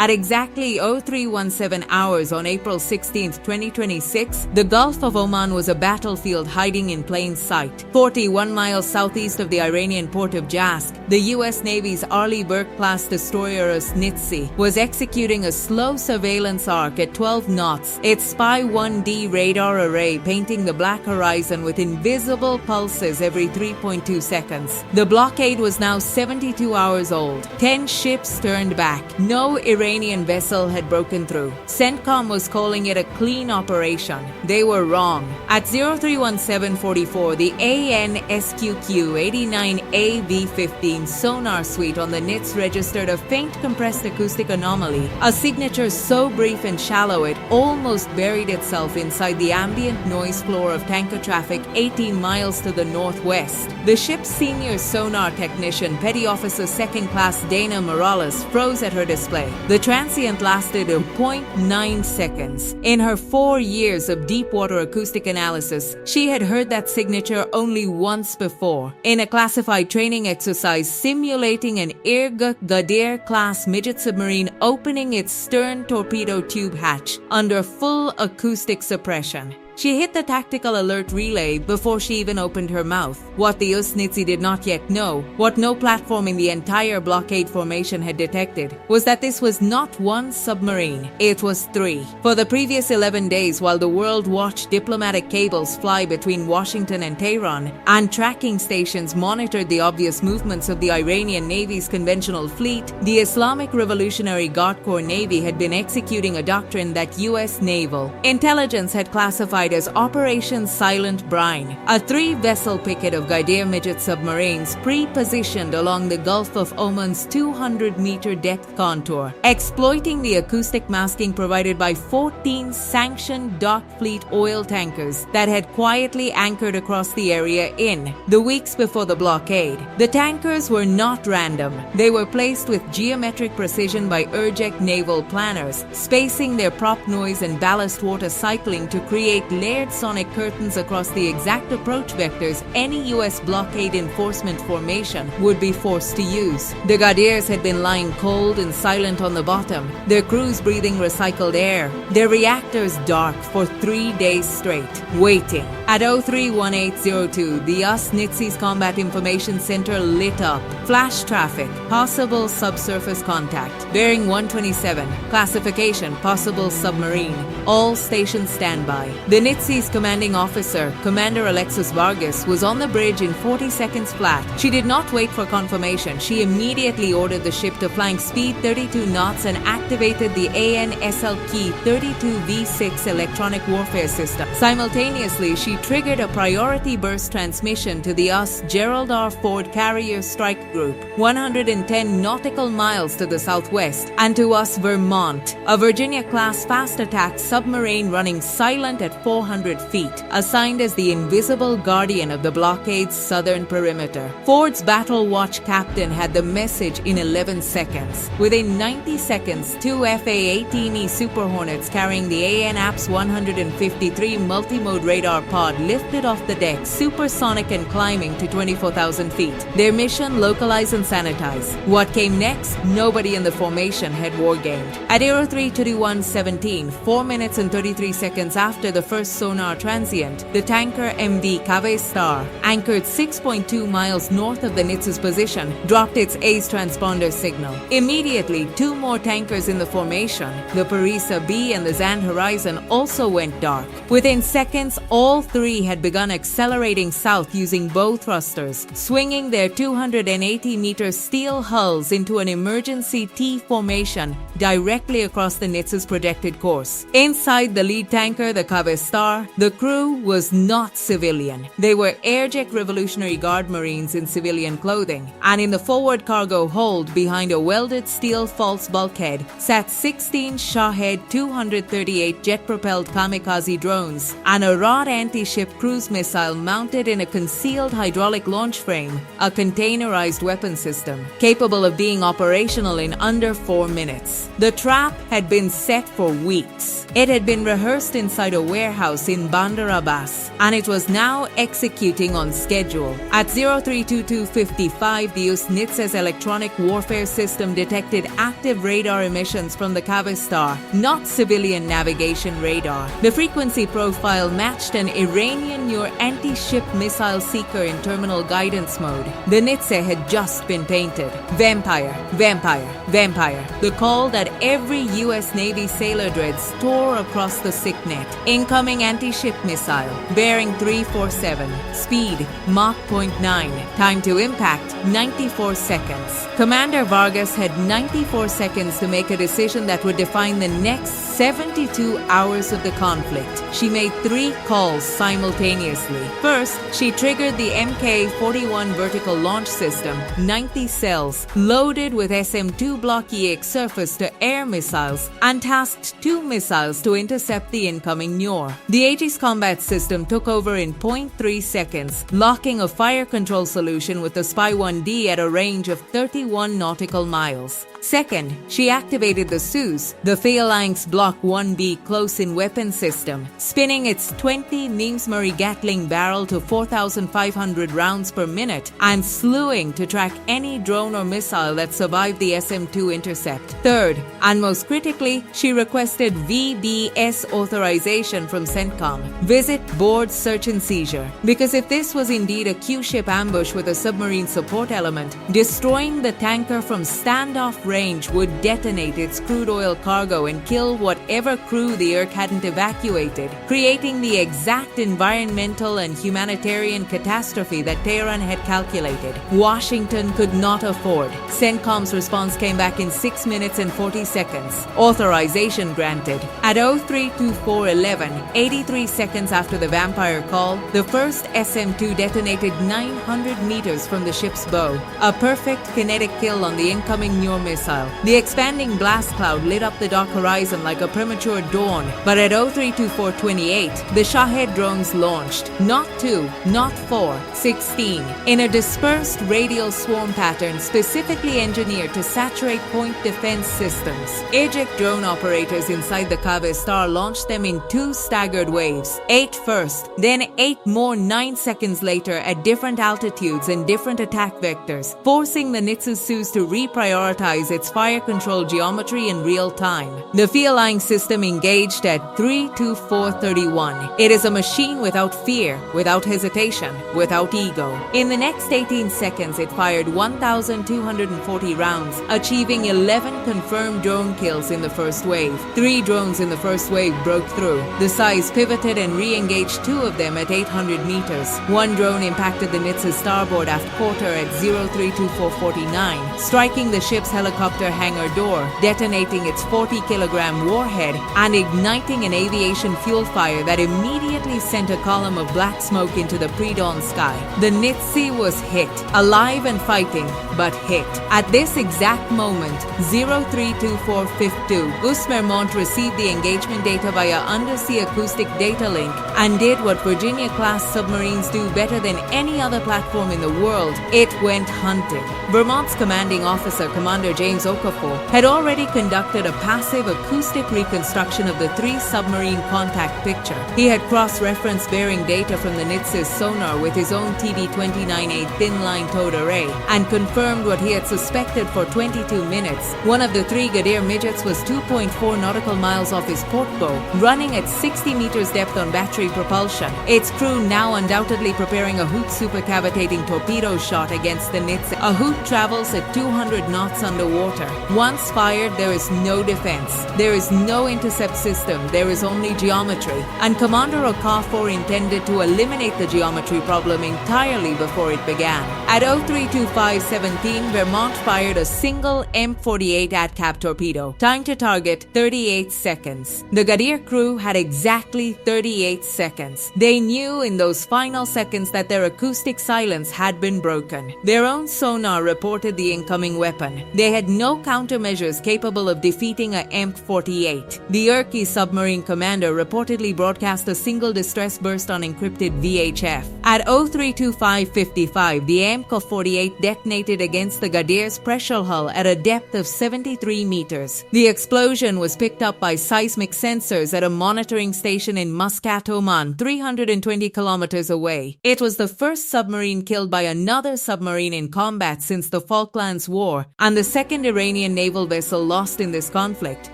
At exactly 0317 hours on April 16, 2026, the Gulf of Oman was a battlefield hiding in plain sight. 41 miles southeast of the Iranian port of Jask, the U.S. Navy's Arleigh Burke-class destroyer Snitsy was executing a slow surveillance arc at 12 knots, its Spy 1D radar array painting the black horizon with invisible pulses every 3.2 seconds. The blockade was now 72 hours old. 10 ships turned back. No Iranian vessel had broken through. CENTCOM was calling it a clean operation. They were wrong. At 031744, the AN/SQQ-89AV-15 sonar suite on the NITS registered a faint compressed acoustic anomaly, a signature so brief and shallow it almost buried itself inside the ambient noise floor of tanker traffic 18 miles to the northwest. The ship's senior sonar technician, Petty Officer 2nd Class Dana Morales, froze at her display. The transient lasted 0.9 seconds. In her 4 years of deep-water acoustic analysis, she had heard that signature only once before, in a classified training exercise simulating an Irga Gadir-class midget submarine opening its stern torpedo tube hatch under full acoustic suppression. She hit the tactical alert relay before she even opened her mouth. What the Snitsy did not yet know, what no platform in the entire blockade formation had detected, was that this was not one submarine, it was 3. For the previous 11 days, while the world watched diplomatic cables fly between Washington and Tehran, and tracking stations monitored the obvious movements of the Iranian Navy's conventional fleet, the Islamic Revolutionary Guard Corps Navy had been executing a doctrine that U.S. naval intelligence had classified as Operation Silent Brine, a 3-vessel picket of Ghadir midget submarines pre-positioned along the Gulf of Oman's 200-meter depth contour, exploiting the acoustic masking provided by 14 sanctioned dock fleet oil tankers that had quietly anchored across the area in the weeks before the blockade. The tankers were not random. They were placed with geometric precision by ERJEC naval planners, spacing their prop noise and ballast water cycling to create layered sonic curtains across the exact approach vectors any U.S. blockade enforcement formation would be forced to use. The Ghadirs had been lying cold and silent on the bottom, their crews breathing recycled air, their reactors dark for 3 days straight, waiting. At 031802, the Snitsy's Combat Information Center lit up. Flash traffic, possible subsurface contact, bearing 127, classification, possible submarine, all stations standby. The NITSI's commanding officer, Commander Alexis Vargas, was on the bridge in 40 seconds flat. She did not wait for confirmation. She immediately ordered the ship to flank speed 32 knots and activated the AN/SLK 32V6 electronic warfare system. Simultaneously, she triggered a priority burst transmission to the Gerald R. Ford Carrier Strike Group, 110 nautical miles to the southwest, and to Vermont, a Virginia-class fast attack submarine running silent at 400 feet, assigned as the invisible guardian of the blockade's southern perimeter. Ford's Battle Watch captain had the message in 11 seconds. Within 90 seconds, 2 FA-18E Super Hornets carrying the AN/APS 153 multimode radar pod lifted off the deck, supersonic and climbing to 24,000 feet. Their mission, localize and sanitize. What came next? Nobody in the formation had wargamed. At 032117, 4 minutes and 33 seconds after the first sonar transient, the tanker MV Cave Star, anchored 6.2 miles north of the NITS's position, dropped its ACE transponder signal. Immediately, 2 more tankers in the formation, the Parisa B and the Zand Horizon, also went dark. Within seconds, all 3 had begun accelerating south using bow thrusters, swinging their 280-meter steel hulls into an emergency T formation directly across the NITS's projected course. Inside the lead tanker, the Cave Star, the crew was not civilian. They were ERJEC Revolutionary Guard Marines in civilian clothing, and in the forward cargo hold behind a welded steel false bulkhead sat 16 Shahed 238 jet-propelled kamikaze drones and a Rod anti-ship cruise missile mounted in a concealed hydraulic launch frame, a containerized weapon system, capable of being operational in under 4 minutes. The trap had been set for weeks. It had been rehearsed inside a warehouse warehouse in Bandar Abbas, and it was now executing on schedule. At 0322:55, the USNITSE's electronic warfare system detected active radar emissions from the Kaveh Star, not civilian navigation radar. The frequency profile matched an Iranian anti-ship missile seeker in terminal guidance mode. The NITSE had just been painted. Vampire, vampire, vampire. The call that every U.S. Navy sailor dreads tore across the SIGINT. Incoming anti-ship missile, bearing 347, speed Mach 0.9, time to impact 94 seconds. Commander Vargas had 94 seconds to make a decision that would define the next 72 hours of the conflict. She made 3 calls simultaneously. First, she triggered the Mk-41 vertical launch system, 90 cells, loaded with SM-2 Blockade surface-to-air missiles, and tasked 2 missiles to intercept the incoming NOR. The Aegis combat system took over in 0.3 seconds, locking a fire control solution with the Spy-1D at a range of 31 nautical miles. Second, she activated the SUS, the Phalanx Block 1B close-in weapon system, spinning its 20 Nimsmary Gatling barrel to 4,500 rounds per minute and slewing to track any drone or missile that survived the SM-2 intercept. Third, and most critically, she requested VBS authorization from CENTCOM, Visit Board Search and Seizure, because if this was indeed a Q-ship ambush with a submarine support element, destroying the tanker from standoff range would detonate its crude oil cargo and kill whatever crew the Irk hadn't evacuated, creating the exact environmental and humanitarian catastrophe that Tehran had calculated. Washington could not afford. CENTCOM's response came back in 6 minutes and 40 seconds. Authorization granted. At 032411, 83 seconds after the Vampire call, the first SM-2 detonated 900 meters from the ship's bow. A perfect kinetic kill on the incoming NOR missile. The expanding blast cloud lit up the dock horizon like a premature dawn, but at 032428, the Shahed drones launched. Not 2, not 4, 16, in a dispersed radial swarm pattern specifically engineered to saturate point defense systems. Eject drone operators inside the Kaveh Star launched them in 2 staggered waves, 8 first, then 8 more 9 seconds later at different altitudes and different attack vectors, forcing the NITSE to reprioritize its fire control geometry in real time. The Phalanx system engaged at 32431. It is a machine without fear, without hesitation, without ego. In the next 18 seconds, it fired 1,240 rounds, achieving 11 confirmed drone kills in the first wave. 3 drones in the first wave broke through. The size pivoted and re-engaged 2 of them at 800 meters. 1 drone impacted the NITSE starboard aft quarter at 032449, striking the ship's helicopter hangar door, detonating its 40-kilogram warhead and igniting an aviation fuel fire that immediately sent a column of black smoke into the pre-dawn sky. The NITSE was hit, alive and fighting, but hit. At this exact moment, 032452, Usmermont received the engagement data via undersea acoustic data link and did what Virginia-class submarines do better than any other platform in the world. It went hunting. Vermont's commanding officer, Commander James Okafor, had already conducted a passive acoustic reconstruction of the 3 submarine contact picture. He had cross-referenced bearing data from the NITSE's sonar with his own TB-29A thin-line towed array and confirmed what he had suspected for 22 minutes. One of the 3 Gadir midgets was 2.4 nautical miles off his port bow, running at 60 meters depth on battery propulsion. Its crew now undoubtedly preparing a Hoot supercavitating torpedo shot against the NITSE. A Hoot travels at 200 knots underwater. Once fired, there is no defense. There is no intercept system. There is only geometry. And Commander Okafor intended to eliminate the geometry problem entirely before it began. At 032517, Vermont fired a single M48 ATCAP torpedo. Time to target 38 seconds. The Gadir crew had exactly 38 seconds. They knew in those final seconds that their acoustic silence had been broken. Their own sonar reported the incoming weapon. They had no countermeasures capable of defeating a EMP-48. The Irqi submarine commander reportedly broadcast a single distress burst on encrypted VHF. At 032555, the EMP-48 detonated against the Gadir's pressure hull at a depth of 73 meters. The explosion was picked up by seismic sensors at a monitoring station in Muscat, Oman, 320 kilometers away. It was the first submarine killed by another submarine in combat since the Falklands War, and the second Iranian naval vessel lost in this conflict,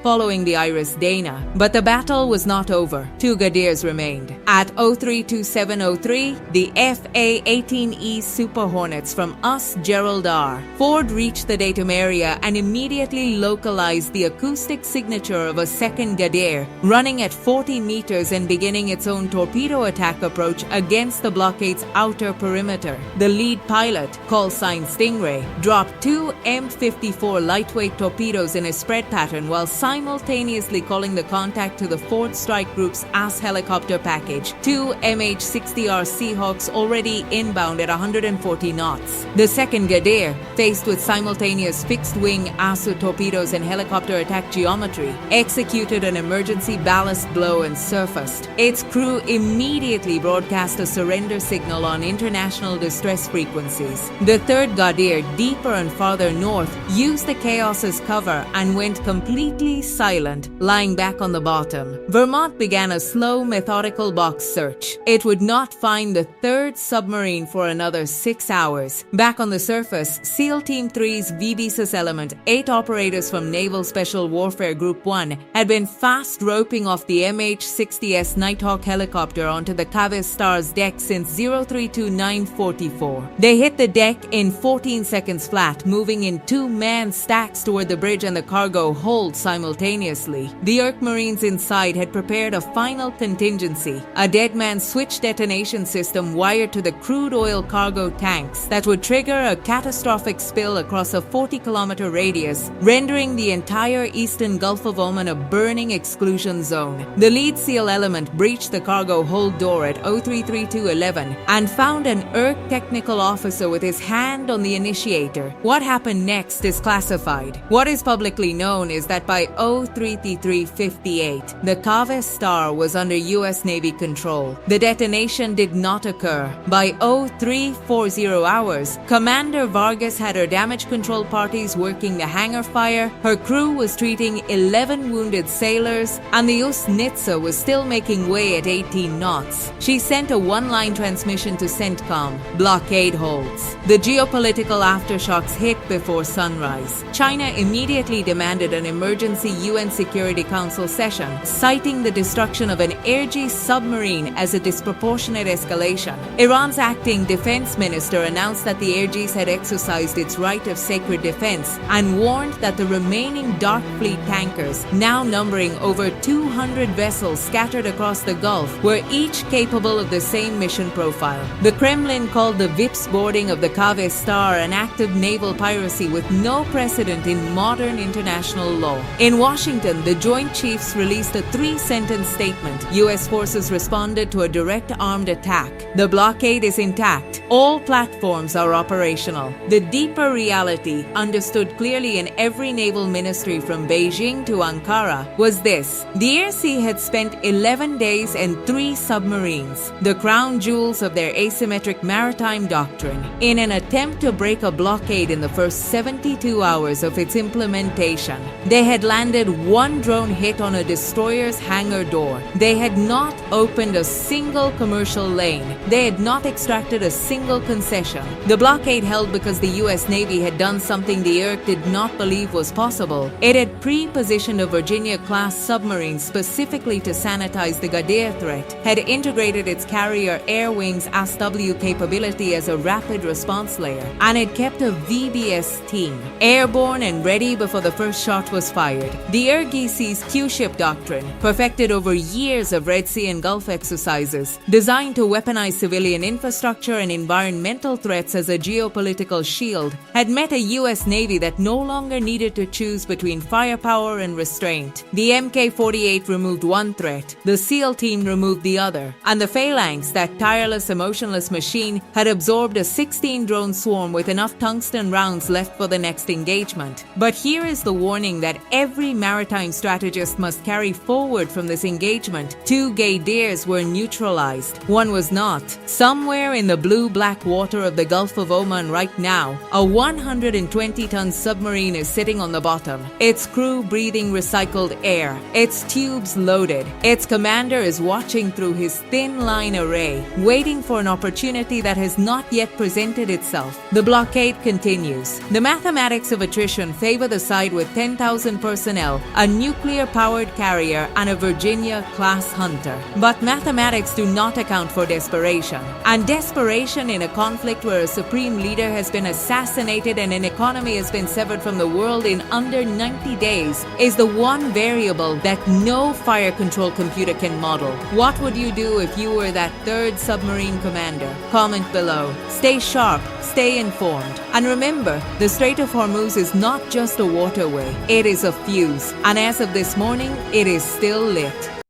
following the Iris Dana. But the battle was not over. 2 Gadirs remained. At 032703, the FA-18E Super Hornets from Gerald R. Ford reached the datum area and immediately localized the acoustic signature of a second Gadir, running at 40 meters and beginning its own torpedo attack approach against the blockade's outer perimeter. The lead pilot, call sign Stingray, dropped 2 M54 lightweight torpedoes in a spread pattern while simultaneously calling the contact to the Ford Strike Group's AS helicopter package, 2 MH-60R Seahawks already inbound at 140 knots. The second Gadir, faced with simultaneous fixed-wing ASU torpedoes and helicopter attack geometry, executed an emergency ballast blow and surfaced. Its crew immediately broadcast a surrender signal on international distress frequencies. The third Gadir, deeper and farther north, used the chaos as cover and went completely silent, lying back on the bottom. Vermont began a slow, methodical box search. It would not find the third submarine for another 6 hours. Back on the surface, SEAL Team 3's VBSIS element, 8 operators from Naval Special Warfare Group 1, had been fast roping off the MH-60S Nighthawk helicopter onto the Kaveh Star's deck since 032944. They hit the deck in 14 seconds flat, moving in 2-man stacks toward the bridge and the cargo hold simultaneously. The Irq Marines inside had prepared a final contingency, a dead man switch detonation system wired to the crude oil cargo tanks that would trigger a catastrophic spill across a 40-kilometer radius, rendering the entire eastern Gulf of Oman a burning exclusion zone. The lead SEAL element breached the cargo hold door at 033211 and found an Irq technical officer with his hand on the initiator. What happened next is classified. What is publicly known is that by 033358, the Kaveh Star was under U.S. Navy control. The detonation did not occur. By 0340 hours, Commander Vargas had her damage control parties working the hangar fire, her crew was treating 11 wounded sailors, and the Usnitsa was still making way at 18 knots. She sent a one-line transmission to CENTCOM: blockade holds. The geopolitical aftershocks hit before sunrise. China immediately demanded an emergency UN Security Council session, citing the destruction of an Airgi submarine as a disproportionate escalation. Iran's acting defense minister announced that the Airgis had exercised its right of sacred defense and warned that the remaining Dark Fleet tankers, now numbering over 200 vessels scattered across the Gulf, were each capable of the same mission profile. The Kremlin called the VIPS boarding of the Kaveh Star an act of naval piracy with no precedent in modern international law. In Washington, the Joint Chiefs released a 3-sentence statement. U.S. forces responded to a direct armed attack. The blockade is intact. All platforms are operational. The deeper reality, understood clearly in every naval ministry from Beijing to Ankara, was this: the Air Sea had spent 11 days and 3 submarines, the crown jewels of their asymmetric maritime doctrine, in an attempt to break a blockade in the first 72 hours of its implementation. They had landed 1 drone hit on a destroyer's hangar door. They had not opened a single commercial lane. They had not extracted a single concession. The blockade held because the U.S. Navy had done something the Irq did not believe was possible. It had pre-positioned a Virginia-class submarine specifically to sanitize the Gadir threat, had integrated its carrier air wing's ASW capability as a rapid response layer, and had kept a VBS team airborne and ready before the first shot was fired. The Irq-Sea's Q-ship doctrine, perfected over years of Red Sea and Gulf exercises, designed to weaponize civilian infrastructure and environmental threats as a geopolitical shield, had met a U.S. Navy that no longer needed to choose between firepower and restraint. The Mk-48 removed one threat, the SEAL team removed the other, and the Phalanx, that tireless, emotionless machine, had absorbed a 16-drone swarm with enough tungsten rounds left for the next engagement. But here is the warning that every maritime strategist must carry forward from this engagement. Two Gaidirs were neutralized. One was not. Somewhere in the blue-black water of the Gulf of Oman right now, a 120-ton submarine is sitting on the bottom, its crew breathing recycled air, its tubes loaded. Its commander is watching through his thin-line array, waiting for an opportunity that has not yet presented itself. The blockade continues. The mathematics of attrition favor the side with 10,000 personnel, a nuclear-powered carrier, and a Virginia-class hunter. But mathematics do not account for desperation. And desperation in a conflict where a supreme leader has been assassinated and an economy has been severed from the world in under 90 days is the one variable that no fire control computer can model. What would you do if you were that third submarine commander? Comment below. Stay sharp, stay informed, and remember, the Strait of Hormuz is not just a waterway, it is a fuse. And as of this morning, it is still lit.